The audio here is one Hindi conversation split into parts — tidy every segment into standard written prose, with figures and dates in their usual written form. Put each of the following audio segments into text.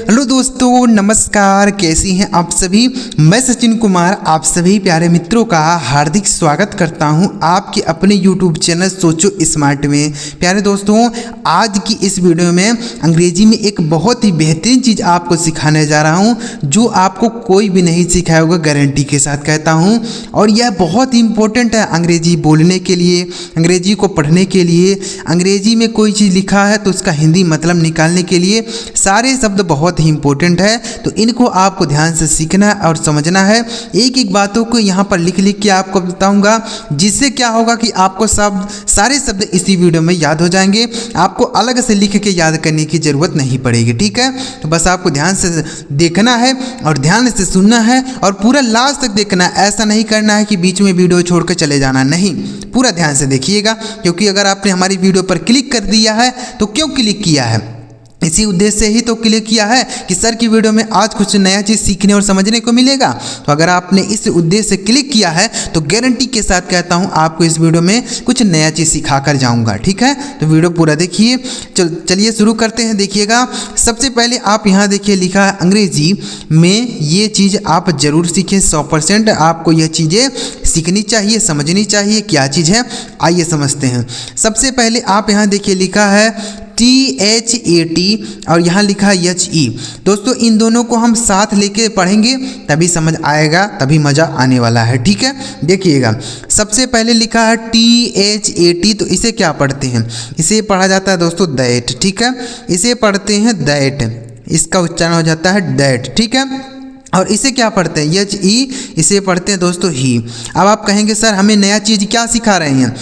हेलो दोस्तों, नमस्कार। कैसी हैं आप सभी। मैं सचिन कुमार आप सभी प्यारे मित्रों का हार्दिक स्वागत करता हूं आपके अपने YouTube चैनल सोचो स्मार्ट में। प्यारे दोस्तों, आज की इस वीडियो में अंग्रेजी में एक बहुत ही बेहतरीन चीज़ आपको सिखाने जा रहा हूं जो आपको कोई भी नहीं सिखाया होगा, गारंटी के साथ कहता हूं। और यह बहुत ही इंपॉर्टेंट है अंग्रेजी बोलने के लिए, अंग्रेजी को पढ़ने के लिए। अंग्रेजी में कोई चीज़ लिखा है तो उसका हिंदी मतलब निकालने के लिए सारे शब्द बहुत ही इंपॉर्टेंट है, तो इनको आपको ध्यान से सीखना और समझना है। एक एक बातों को यहाँ पर लिख लिख के आपको बताऊंगा, जिससे क्या होगा कि आपको सारे शब्द इसी वीडियो में याद हो जाएंगे। आपको अलग से लिख के याद करने की ज़रूरत नहीं पड़ेगी, ठीक है। तो बस आपको ध्यान से देखना है और ध्यान से सुनना है और पूरा लास्ट तक देखना है। ऐसा नहीं करना है कि बीच में वीडियो छोड़ कर चले जाना, नहीं, पूरा ध्यान से देखिएगा। क्योंकि अगर आपने हमारी वीडियो पर क्लिक कर दिया है तो क्यों क्लिक किया है, इसी उद्देश्य से ही तो क्लिक किया है कि सर की वीडियो में आज कुछ नया चीज़ सीखने और समझने को मिलेगा। तो अगर आपने इस उद्देश्य से क्लिक किया है तो गारंटी के साथ कहता हूं आपको इस वीडियो में कुछ नया चीज़ सिखा कर जाऊंगा, ठीक है। तो वीडियो पूरा देखिए। चलिए शुरू करते हैं। देखिएगा, सबसे पहले आप यहाँ देखिए लिखा है अंग्रेजी में ये चीज़ आप जरूर सीखें। 100% आपको यह चीज़ें सीखनी चाहिए, समझनी चाहिए। क्या चीज़ है, आइए समझते हैं। सबसे पहले आप यहाँ देखिए लिखा है THAT और यहाँ लिखा है HE। दोस्तों, इन दोनों को हम साथ लेके पढ़ेंगे तभी समझ आएगा, तभी मज़ा आने वाला है, ठीक है। देखिएगा, सबसे पहले लिखा है THAT, तो इसे क्या पढ़ते हैं, इसे पढ़ा जाता है दोस्तों दैट, ठीक है। इसे पढ़ते हैं दैट, इसका उच्चारण हो जाता है दैट, ठीक है। और इसे क्या पढ़ते हैं HE, इसे पढ़ते हैं दोस्तों ही। अब आप कहेंगे सर हमें नया चीज़ क्या सिखा रहे हैं,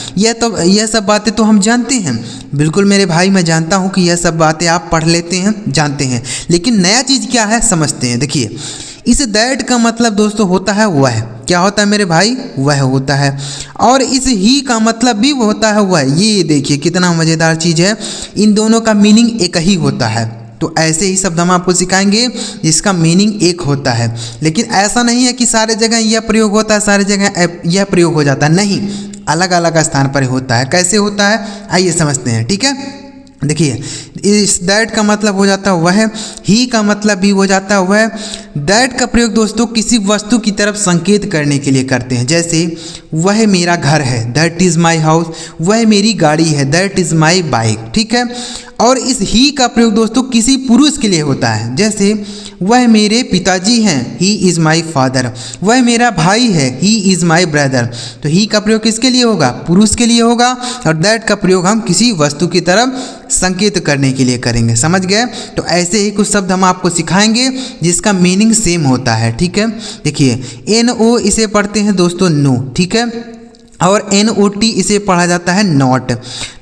यह सब बातें तो हम जानते हैं। बिल्कुल मेरे भाई, मैं जानता हूं कि यह सब बातें आप पढ़ लेते हैं, जानते हैं, लेकिन नया चीज़ क्या है समझते हैं। देखिए, इस दैट का मतलब दोस्तों होता है वह। क्या होता है मेरे भाई, वह होता है। और इस ही का मतलब भी होता है वह। ये देखिए कितना मज़ेदार चीज़ है, इन दोनों का मीनिंग एक ही होता है। तो ऐसे ही शब्द हम आपको सिखाएंगे जिसका मीनिंग एक होता है। लेकिन ऐसा नहीं है कि सारे जगह यह प्रयोग होता है, सारे जगह यह प्रयोग हो जाता है, नहीं, अलग अलग स्थान पर होता है। कैसे होता है आइए समझते हैं, ठीक है। देखिए, इस दैट का मतलब हो जाता है वह, ही का मतलब भी हो जाता है वह। दैट का प्रयोग दोस्तों किसी वस्तु की तरफ संकेत करने के लिए करते हैं। जैसे वह मेरा घर है, दैट इज़ माई हाउस। वह मेरी गाड़ी है, दैट इज़ माई बाइक, ठीक है। और इस ही का प्रयोग दोस्तों किसी पुरुष के लिए होता है। जैसे वह मेरे पिताजी हैं, ही इज़ माई फादर। वह मेरा भाई है, ही इज़ माई ब्रदर। तो ही का प्रयोग किसके लिए होगा, पुरुष के लिए होगा। और दैट का प्रयोग हम किसी वस्तु की तरफ संकेत करने के लिए करेंगे, समझ गए। तो ऐसे ही कुछ शब्द हम आपको सिखाएंगे जिसका मीनिंग सेम होता है, ठीक है। देखिए, NO इसे पढ़ते हैं दोस्तों नो, ठीक है। और NOT इसे पढ़ा जाता है नॉट।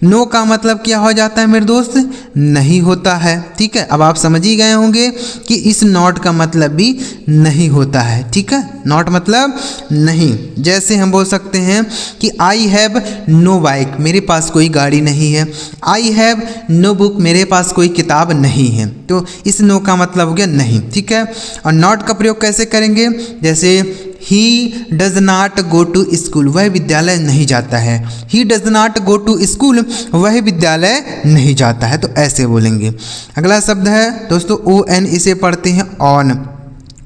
नो का मतलब क्या हो जाता है मेरे दोस्त, नहीं होता है, ठीक है। अब आप समझ ही गए होंगे कि इस नॉट का मतलब भी नहीं होता है, ठीक है। नॉट मतलब नहीं। जैसे हम बोल सकते हैं कि आई हैव नो बाइक, मेरे पास कोई गाड़ी नहीं है। आई हैव नो बुक, मेरे पास कोई किताब नहीं है। तो इस नो का मतलब हो गया नहीं, ठीक है। और नॉट का प्रयोग कैसे करेंगे, जैसे he does not go to school, वह विद्यालय नहीं जाता है। He does not go to school, वह विद्यालय नहीं जाता है। तो ऐसे बोलेंगे। अगला शब्द है दोस्तों ON, इसे पढ़ते हैं ऑन।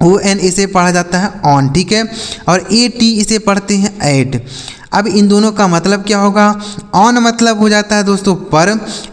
ON इसे पढ़ा जाता है ऑन, ठीक है। और AT इसे पढ़ते हैं एट। अब इन दोनों का मतलब क्या होगा, ऑन मतलब हो जाता है दोस्तों पर,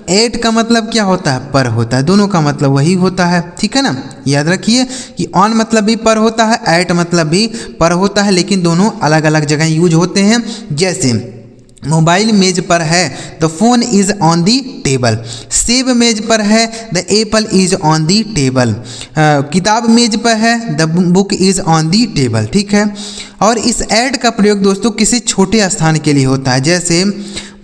एट का मतलब क्या होता है, पर होता है। दोनों का मतलब वही होता है, ठीक है ना। याद रखिए कि ऑन मतलब भी पर होता है, एट मतलब भी पर होता है, लेकिन दोनों अलग अलग जगह यूज होते हैं। जैसे मोबाइल मेज पर है, the phone is on the table. सेब मेज पर है, the Apple is on the table. किताब मेज पर है, the book is on the table, ठीक है। और इस ऐड का प्रयोग दोस्तों किसी छोटे स्थान के लिए होता है। जैसे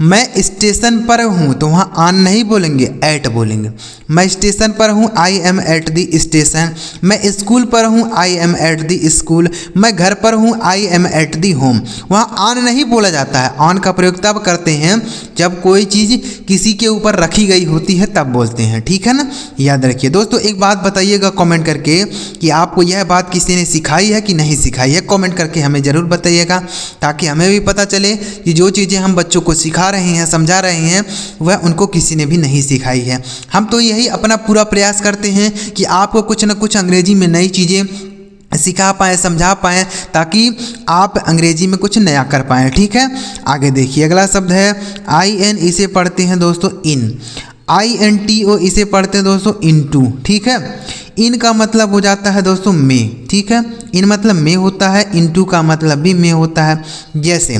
मैं स्टेशन पर हूँ, तो वहाँ ऑन नहीं बोलेंगे, एट बोलेंगे। मैं स्टेशन पर हूँ, I am at the station. मैं स्कूल पर हूँ, I am at the school. मैं घर पर हूँ, I am at the home. वहाँ ऑन नहीं बोला जाता है। ऑन का प्रयोग तब करते हैं जब कोई चीज़ किसी के ऊपर रखी गई होती है, तब बोलते हैं, ठीक है ना। याद रखिए दोस्तों। एक बात बताइएगा कमेंट करके कि आपको यह बात किसी ने सिखाई है कि नहीं सिखाई है। कमेंट करके हमें ज़रूर बताइएगा, ताकि हमें भी पता चले कि जो चीज़ें हम बच्चों को सिखा रहे हैं, समझा रहे हैं, वह उनको किसी ने भी नहीं सिखाई है। हम तो यही अपना पूरा प्रयास करते हैं कि आपको कुछ ना कुछ अंग्रेजी में नई चीज़ें सिखा पाएँ, समझा पाएँ, ताकि आप अंग्रेजी में कुछ नया कर पाएँ। ठीक है, आगे देखिए अगला शब्द है IN, इसे पढ़ते हैं दोस्तों इन। INTO इसे पढ़ते हैं दोस्तों इनटू। ठीक है, इन का मतलब हो जाता है दोस्तों में। ठीक है, इन मतलब में होता है, इनटू का मतलब भी में होता है। जैसे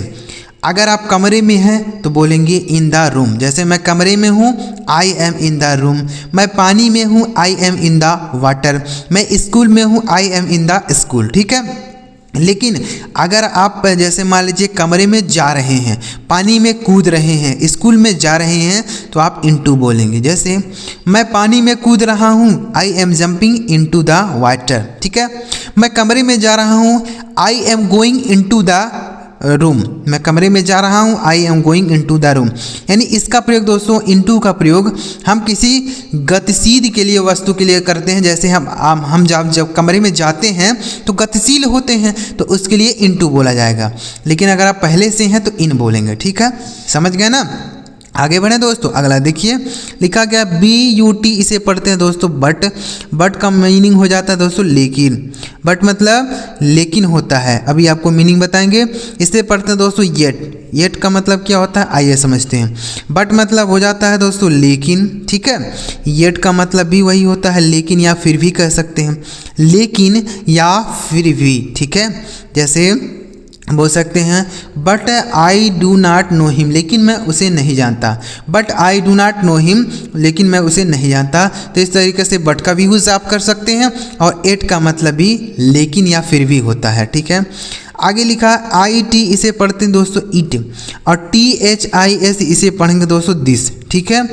अगर आप कमरे में हैं तो बोलेंगे इन द रूम। जैसे मैं कमरे में हूँ, I am in the room. मैं पानी में हूँ, I am in the water. मैं स्कूल में हूँ, I am in the school. ठीक है, लेकिन अगर आप जैसे मान लीजिए कमरे में जा रहे हैं, पानी में कूद रहे हैं, स्कूल में जा रहे हैं, तो आप इनटू बोलेंगे। जैसे मैं पानी में कूद रहा हूँ, I am jumping into the water. ठीक है, मैं कमरे में जा रहा हूँ, I am going into the room. मैं कमरे में जा रहा हूँ, I am going into the room. यानी इसका प्रयोग दोस्तों, इनटू का प्रयोग हम किसी गतिशील के लिए, वस्तु के लिए करते हैं। जैसे हम जब कमरे में जाते हैं तो गतिशील होते हैं, तो उसके लिए इनटू बोला जाएगा। लेकिन अगर आप पहले से हैं तो इन बोलेंगे। ठीक है, समझ गए ना। आगे बढ़े दोस्तों, अगला देखिए लिखा गया BUT, इसे पढ़ते हैं दोस्तों बट। बट का मीनिंग हो जाता है दोस्तों लेकिन। बट मतलब लेकिन होता है। अभी आपको मीनिंग बताएंगे। इसे पढ़ते हैं दोस्तों येट। येट का मतलब क्या होता है, आइए समझते हैं। बट मतलब हो जाता है दोस्तों लेकिन। ठीक है, येट का मतलब भी वही होता है, लेकिन या फिर भी कह सकते हैं, लेकिन या फिर भी। ठीक है, जैसे बोल सकते हैं but I do not know him, लेकिन मैं उसे नहीं जानता। But I do not know him, लेकिन मैं उसे नहीं जानता। तो इस तरीके से बट का भी यूज़ आप कर सकते हैं, और एट का मतलब भी लेकिन या फिर भी होता है। ठीक है, आगे लिखा IT, इसे पढ़ते हैं दोस्तों इट। और THIS इसे पढ़ेंगे दोस्तों दिस। ठीक है,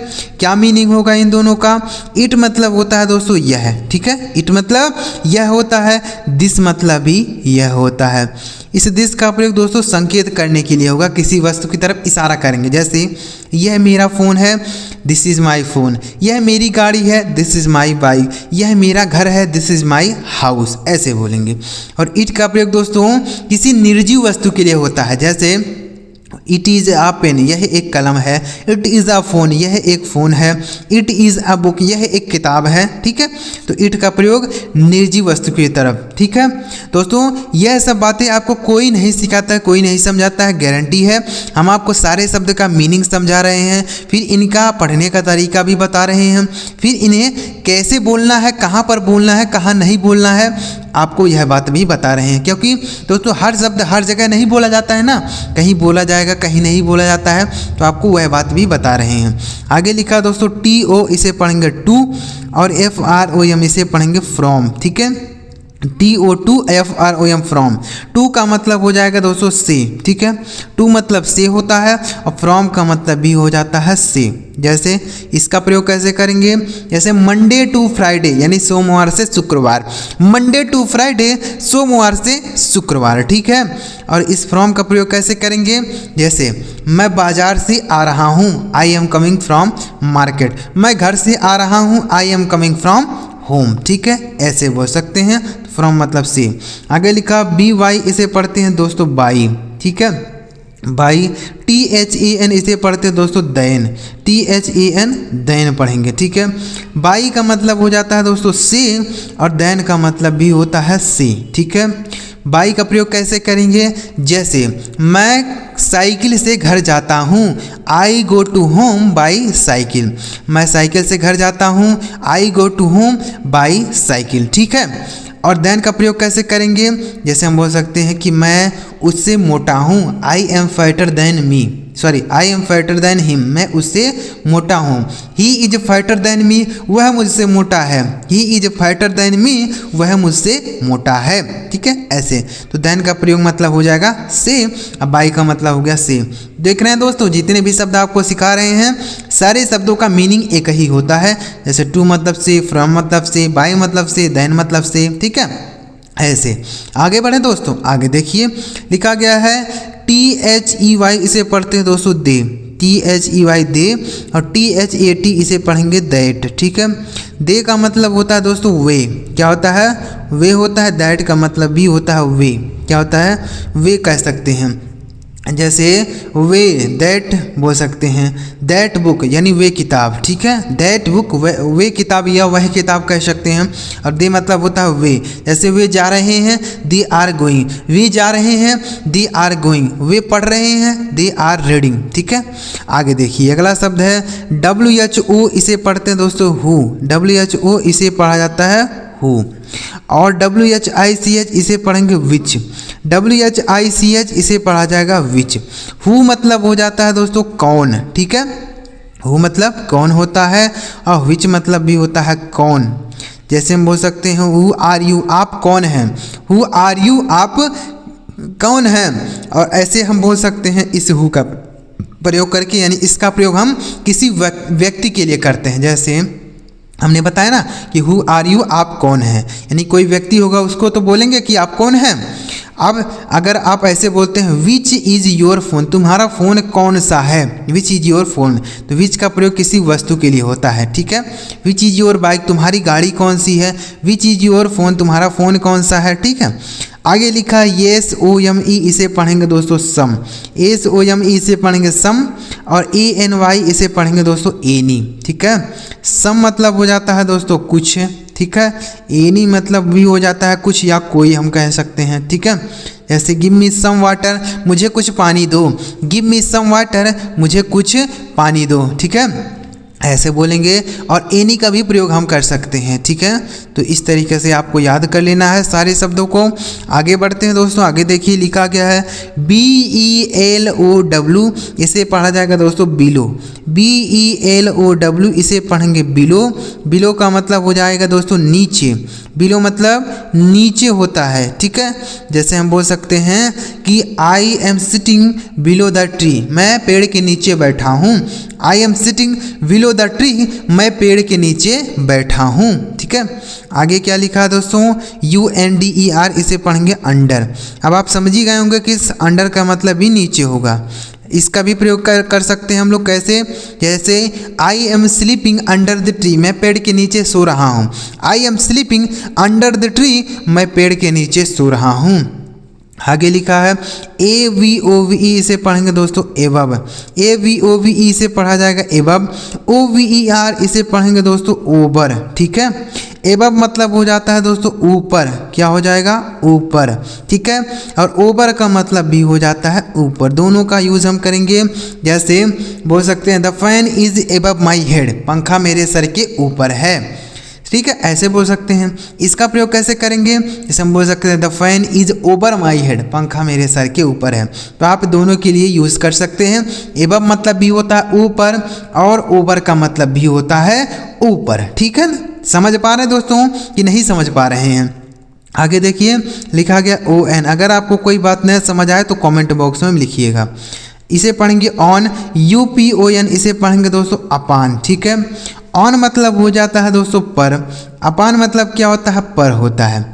क्या मीनिंग होगा इन दोनों का। इट मतलब होता है दोस्तों यह। ठीक है, इट मतलब यह होता है, दिस मतलब भी यह होता है। इस दिस का प्रयोग दोस्तों संकेत करने के लिए होगा, किसी वस्तु की तरफ इशारा करेंगे। जैसे यह मेरा फ़ोन है, दिस इज़ माई फ़ोन। यह मेरी गाड़ी है, दिस इज़ माई बाइक। यह मेरा घर है, दिस इज़ माई हाउस। ऐसे बोलेंगे। और इट का प्रयोग दोस्तों किसी निर्जीव वस्तु के लिए होता है। जैसे इट इज़ अ पेन, यह एक कलम है। इट इज़ अ फ़ोन, यह एक फ़ोन है। इट इज़ अ बुक, यह एक किताब है। ठीक है, तो इट का प्रयोग निर्जीव वस्तु की तरफ। ठीक है दोस्तों, यह सब बातें आपको कोई नहीं सिखाता है, कोई नहीं समझाता है, गारंटी है। हम आपको सारे शब्द का मीनिंग समझा रहे हैं, फिर इनका पढ़ने का तरीका भी बता रहे हैं, फिर इन्हें कैसे बोलना है, कहाँ पर बोलना है, कहाँ नहीं बोलना है, आपको यह बात भी बता रहे हैं। क्योंकि दोस्तों हर शब्द हर जगह नहीं बोला जाता है ना, कहीं बोला जाएगा, कहीं नहीं बोला जाता है, तो आपको वह बात भी बता रहे हैं। आगे लिखा दोस्तों TO, इसे पढ़ेंगे टू। और FROM, इसे पढ़ेंगे फ्रॉम। ठीक है, TO2 FROM फ्रॉम। टू का मतलब हो जाएगा दोस्तों से। ठीक है, टू मतलब से होता है, और फ्रॉम का मतलब भी हो जाता है से। जैसे इसका प्रयोग कैसे करेंगे, जैसे मंडे टू फ्राइडे, यानी सोमवार से शुक्रवार। मंडे टू फ्राइडे, सोमवार से शुक्रवार। ठीक है, और इस फ्रॉम का प्रयोग कैसे करेंगे, जैसे मैं बाजार से आ रहा हूँ, I am coming from market. मैं घर से आ रहा हूँ, I am coming from home. ठीक है, ऐसे बोल सकते हैं। फ्रॉम मतलब से। आगे लिखा BY, इसे पढ़ते हैं दोस्तों बाई। ठीक है, बाई। THEN, इसे पढ़ते हैं दोस्तों दैन। THEN, दैन पढ़ेंगे। ठीक है, बाई का मतलब हो जाता है दोस्तों से, और दैन का मतलब भी होता है से। ठीक है, बाई का प्रयोग कैसे करेंगे, जैसे मैं साइकिल से घर जाता हूँ, I go to home by cycle. मैं साइकिल से घर जाता हूँ, I go to home by cycle. ठीक है, और देन का प्रयोग कैसे करेंगे, जैसे हम बोल सकते हैं कि मैं उससे मोटा हूँ, I am fatter than me. I am fatter than him, मैं उससे मोटा हूँ। He is fatter than me, वह मुझसे मोटा है। He is fatter than me, वह मुझसे मोटा है। ठीक है, ऐसे। तो देन का प्रयोग मतलब हो जाएगा से, अब बाई का मतलब हो गया से। देख रहे हैं दोस्तों, जितने भी शब्द आपको सिखा रहे हैं, सारे शब्दों का मीनिंग एक ही होता है। जैसे टू मतलब से, फ्रॉम मतलब से, बाई मतलब से, देन मतलब से। ठीक है, ऐसे। आगे बढ़े दोस्तों, आगे देखिए लिखा गया है THEY, इसे पढ़ते हैं दोस्तों दे। THEY दे। और THAT, इसे पढ़ेंगे दैट। ठीक है, दे का मतलब होता है दोस्तों वे। क्या होता है, वे होता है। दैट का मतलब भी होता है वे। क्या होता है, वे कह सकते हैं। जैसे वे दैट बोल सकते हैं, दैट बुक यानी वे किताब, ठीक है, दैट बुक वे किताब या वह किताब कह सकते हैं। और दे मतलब होता है वे, जैसे वे जा रहे हैं दे आर गोइंग, वे जा रहे हैं दे आर गोइंग, वे पढ़ रहे हैं दे आर रीडिंग, ठीक है। आगे देखिए अगला शब्द है WHO, इसे पढ़ते हैं दोस्तों हु, WHO इसे पढ़ा जाता है हु। और WHICH इसे पढ़ेंगे विच, WHICH इसे पढ़ा जाएगा विच। हु मतलब हो जाता है दोस्तों कौन, ठीक है, हु मतलब कौन होता है, और विच मतलब भी होता है कौन। जैसे हम बोल सकते हैं हु आर यू, आप कौन हैं, हु आर यू आप कौन हैं। और ऐसे हम बोल सकते हैं इस हु का प्रयोग करके, यानी इसका प्रयोग हम किसी व्यक्ति के लिए करते हैं। जैसे हमने बताया ना कि हु आर यू आप कौन हैं, यानी कोई व्यक्ति होगा उसको तो बोलेंगे कि आप कौन हैं। अब अगर आप ऐसे बोलते हैं विच इज़ योर फ़ोन, तुम्हारा फ़ोन कौन सा है, विच इज़ योर फ़ोन, तो विच का प्रयोग किसी वस्तु के लिए होता है, ठीक है। विच इज़ योर बाइक, तुम्हारी गाड़ी कौन सी है, विच इज़ योर फ़ोन, तुम्हारा फ़ोन कौन सा है, ठीक है। आगे लिखा है SOME, इसे पढ़ेंगे दोस्तों सम, SOME इसे पढ़ेंगे सम। और ANY इसे पढ़ेंगे दोस्तों एनी, ठीक है। सम मतलब हो जाता है दोस्तों कुछ, ठीक है। एनी मतलब भी हो जाता है कुछ या कोई, हम कह सकते हैं, ठीक है। जैसे गिव मी सम वाटर, मुझे कुछ पानी दो, गिव मी सम वाटर, मुझे कुछ पानी दो, ठीक है, ऐसे बोलेंगे। और एनी का भी प्रयोग हम कर सकते हैं, ठीक है। तो इस तरीके से आपको याद कर लेना है सारे शब्दों को। आगे बढ़ते हैं दोस्तों, आगे देखिए लिखा गया है BELOW, इसे पढ़ा जाएगा दोस्तों बिलो, BELOW इसे पढ़ेंगे बिलो। बिलो का मतलब हो जाएगा दोस्तों नीचे, बिलो मतलब नीचे होता है, ठीक है। जैसे हम बोल सकते हैं कि I am sitting below the tree, मैं पेड़ के नीचे बैठा हूँ, I am sitting below the tree, मैं पेड़ के नीचे बैठा हूँ, ठीक है। आगे क्या लिखा है दोस्तों UNDER, इसे पढ़ेंगे अंडर। अब आप समझ ही गए होंगे कि इस अंडर का मतलब भी नीचे होगा। इसका भी प्रयोग कर सकते हैं हम लोग कैसे, जैसे I am sleeping under the tree, मैं पेड़ के नीचे सो रहा हूँ, I am sleeping under the tree, मैं पेड़ के नीचे सो रहा हूँ। आगे लिखा है AVOVE, इसे पढ़ेंगे दोस्तों एबव, AVOVE इसे पढ़ा जाएगा एबव। OVER इसे पढ़ेंगे दोस्तों ओवर, ठीक है। एबव मतलब हो जाता है दोस्तों ऊपर, क्या हो जाएगा ऊपर, ठीक है। और ओवर का मतलब भी हो जाता है ऊपर, दोनों का यूज़ हम करेंगे। जैसे बोल सकते हैं the fan is above my head, पंखा मेरे सर के ऊपर है, ठीक है, ऐसे बोल सकते हैं। इसका प्रयोग कैसे करेंगे, जैसे हम बोल सकते हैं the fan is over my head, पंखा मेरे सर के ऊपर है। तो आप दोनों के लिए यूज़ कर सकते हैं। एबव मतलब भी होता है ऊपर, और ओवर का मतलब भी होता है ऊपर, ठीक है ना। समझ पा रहे हैं दोस्तों कि नहीं समझ पा रहे हैं। आगे देखिए लिखा गया ON, अगर आपको कोई बात नहीं समझ आए तो कमेंट बॉक्स में लिखिएगा। इसे पढ़ेंगे ऑन, UPON इसे पढ़ेंगे दोस्तों अपान, ठीक है। ऑन मतलब हो जाता है दोस्तों पर, अपान मतलब क्या होता है पर होता है।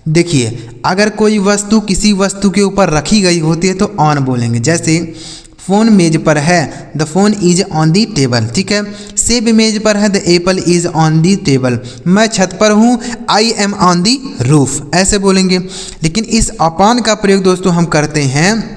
देखिए अगर कोई वस्तु किसी वस्तु के ऊपर रखी गई होती है तो ऑन बोलेंगे। जैसे फ़ोन मेज पर है, the phone is on the table, ठीक है। सेब मेज पर है, the Apple is on the table. मैं छत पर हूँ, I am on the roof, ऐसे बोलेंगे। लेकिन इस अपान का प्रयोग दोस्तों हम करते हैं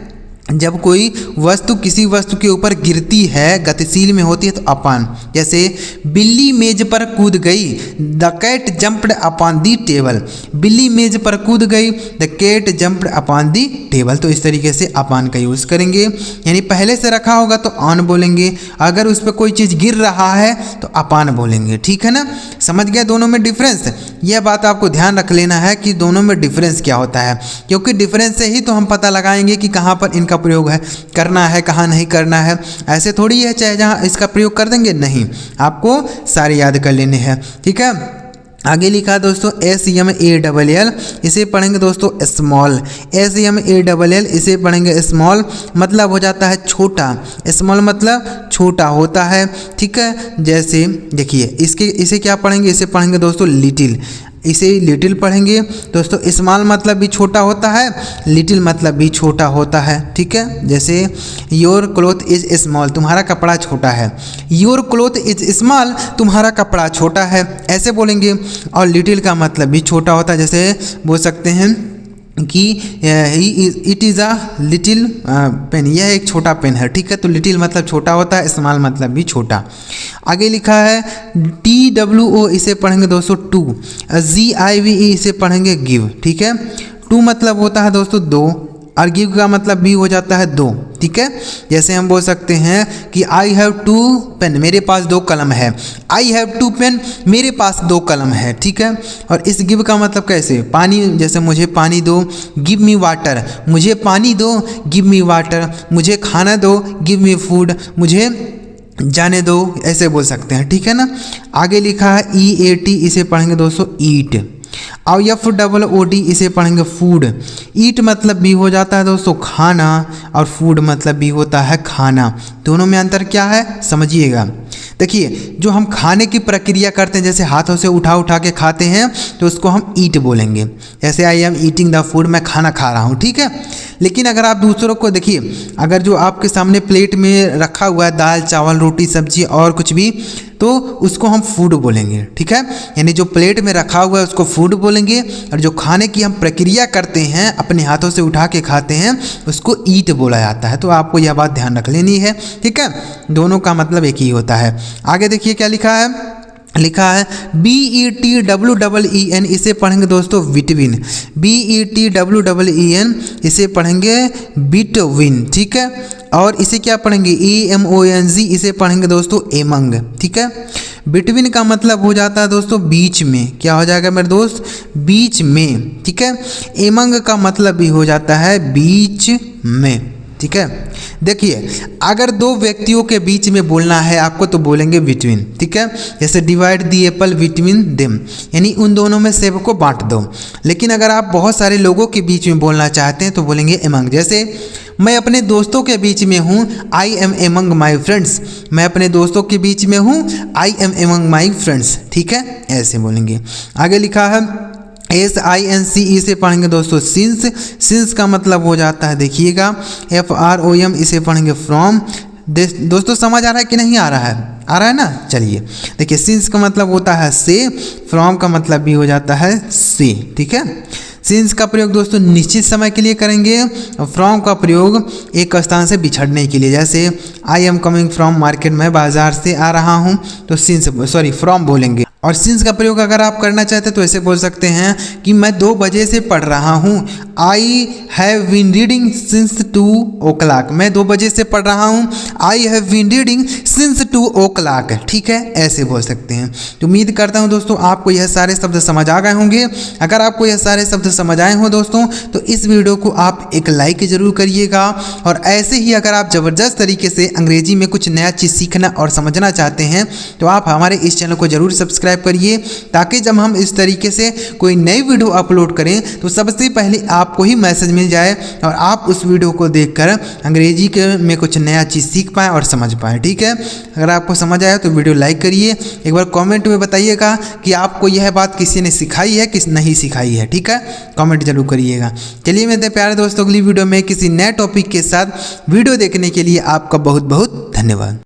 जब कोई वस्तु किसी वस्तु के ऊपर गिरती है, गतिशील में होती है तो अपान। जैसे बिल्ली मेज पर कूद गई, the cat jumped upon the table, बिल्ली मेज पर कूद गई, the cat jumped upon the table. तो इस तरीके से अपान का यूज़ करेंगे, यानी पहले से रखा होगा तो ऑन बोलेंगे, अगर उस पर कोई चीज़ गिर रहा है तो अपान बोलेंगे, ठीक है ना। समझ गए दोनों में डिफरेंस। यह बात आपको ध्यान रख लेना है कि दोनों में डिफरेंस क्या होता है, क्योंकि डिफरेंस से ही तो हम पता लगाएंगे कि कहाँ पर इनका प्रयोग है करना है, कहाँ नहीं करना है। ऐसे थोड़ी है चाहे जहाँ इसका प्रयोग कर देंगे, नहीं, आपको सारे याद कर लेने हैं, ठीक है। आगे लिखा है दोस्तों SMALL, इसे पढ़ेंगे दोस्तों स्मॉल, SMALL इसे पढ़ेंगे स्मॉल, मतलब हो जाता है छोटा, स्मॉल मतलब छोटा होता है, ठीक है। जैसे देखिए इसे क्या पढ़ेंगे, इसे पढ़ेंगे दोस्तों लिटिल, इसे लिटिल पढ़ेंगे दोस्तों। स्मॉल मतलब भी छोटा होता है, लिटिल मतलब भी छोटा होता है, ठीक है। जैसे योर क्लोथ इज स्मॉल, तुम्हारा कपड़ा छोटा है, योर क्लोथ इज स्मॉल, तुम्हारा कपड़ा छोटा है, ऐसे बोलेंगे। और लिटिल का मतलब भी छोटा होता है, जैसे बोल सकते हैं कि it is a little pain, यह एक छोटा पेन है। ठीक है, तो लिटिल मतलब छोटा होता है, स्मॉल मतलब भी छोटा। आगे लिखा है TWO, इसे पढ़ेंगे दोस्तों टू। GIVE इसे पढ़ेंगे गिव। ठीक है, टू मतलब होता है दोस्तों दो, और गिव का मतलब भी हो जाता है दो। ठीक है, जैसे हम बोल सकते हैं कि आई हैव टू पेन, मेरे पास दो कलम है। आई हैव टू पेन, मेरे पास दो कलम है। ठीक है, और इस गिव का मतलब कैसे, पानी, जैसे मुझे पानी दो, गिव मी वाटर, मुझे पानी दो, गिव मी वाटर, मुझे खाना दो, गिव मी फूड, मुझे जाने दो, ऐसे बोल सकते हैं। ठीक है ना। आगे लिखा है EAT, इसे पढ़ेंगे दोस्तों ईट। और FOOD, इसे पढ़ेंगे फूड। ईट मतलब भी हो जाता है दोस्तों खाना, और फूड मतलब भी होता है खाना। दोनों में अंतर क्या है समझिएगा। देखिए, जो हम खाने की प्रक्रिया करते हैं, जैसे हाथों से उठा उठा के खाते हैं, तो उसको हम ईट बोलेंगे। जैसे I am eating the food, मैं खाना खा रहा हूँ। ठीक है, लेकिन अगर आप दूसरों को देखिए, अगर जो आपके सामने प्लेट में रखा हुआ है दाल चावल रोटी सब्जी और कुछ भी, तो उसको हम फूड बोलेंगे। ठीक है, यानी जो प्लेट में रखा हुआ है उसको फूड बोलेंगे, और जो खाने की हम प्रक्रिया करते हैं, अपने हाथों से उठा के खाते हैं, उसको ईट बोला जाता है। तो आपको यह बात ध्यान रख लेनी है। ठीक है, दोनों का मतलब एक ही होता है। आगे देखिए क्या लिखा है, लिखा है BETWEEN, इसे पढ़ेंगे दोस्तों बिटवीन। BETWEEN, इसे पढ़ेंगे बिटवीन। ठीक है, और इसे क्या पढ़ेंगे AMONG, इसे पढ़ेंगे दोस्तों एमंग। ठीक है, बिटवीन का मतलब हो जाता है दोस्तों बीच में। क्या हो जाएगा मेरे दोस्त, बीच में। ठीक है, एमंग का मतलब भी हो जाता है बीच में। ठीक है, देखिए, अगर दो व्यक्तियों के बीच में बोलना है आपको तो बोलेंगे बिटवीन। ठीक है, जैसे डिवाइड दी एप्पल बिटवीन देम, यानी उन दोनों में सेब को बांट दो। लेकिन अगर आप बहुत सारे लोगों के बीच में बोलना चाहते हैं तो बोलेंगे एमंग। जैसे मैं अपने दोस्तों के बीच में हूँ, I am among my friends, मैं अपने दोस्तों के बीच में हूँ, I am among my friends. ठीक है, ऐसे बोलेंगे। आगे लिखा है SINCE, इसे पढ़ेंगे दोस्तों सिंस। सिंस का मतलब हो जाता है, देखिएगा FROM, इसे पढ़ेंगे फ्रॉम। दोस्तों समझ आ रहा है कि नहीं आ रहा है, आ रहा है ना। चलिए देखिए, सिंस का मतलब होता है से, फ्रॉम का मतलब भी हो जाता है से। ठीक है, सिंस का प्रयोग दोस्तों निश्चित समय के लिए करेंगे, और फ्रॉम का प्रयोग एक स्थान से बिछड़ने के लिए। जैसे I am coming from market, मैं बाजार से आ रहा हूँ, तो फ्रॉम बोलेंगे। और सिंस का प्रयोग अगर आप करना चाहते हैं तो ऐसे बोल सकते हैं कि मैं 2 बजे से पढ़ रहा हूँ। I have been reading since 2 o'clock, मैं 2 बजे से पढ़ रहा हूँ। I have been reading since 2 o'clock। ठीक है, ऐसे बोल सकते हैं। तो उम्मीद करता हूँ दोस्तों आपको यह सारे शब्द समझ आ गए होंगे। अगर आपको यह सारे शब्द समझ आए हों दोस्तों, तो इस वीडियो को आप एक लाइक जरूर करिएगा। और ऐसे ही अगर आप ज़बरदस्त तरीके से अंग्रेजी में कुछ नया चीज़ सीखना और समझना चाहते हैं, तो आप हमारे इस चैनल को जरूर सब्सक्राइब करिए, ताकि जब हम इस तरीके से कोई नई वीडियो अपलोड करें तो सबसे पहले आपको ही मैसेज मिल जाए, और आप उस वीडियो को देखकर अंग्रेजी में कुछ नया चीज़ सीख पाएँ और समझ पाएँ। ठीक है, अगर आपको समझ आया तो वीडियो लाइक करिए। एक बार कमेंट में बताइएगा कि आपको यह बात किसी ने सिखाई है कि नहीं सिखाई है। ठीक है, कमेंट जरूर करिएगा। चलिए मेरे प्यारे दोस्तों, अगली वीडियो में किसी नए टॉपिक के साथ वीडियो देखने के लिए आपका बहुत बहुत धन्यवाद।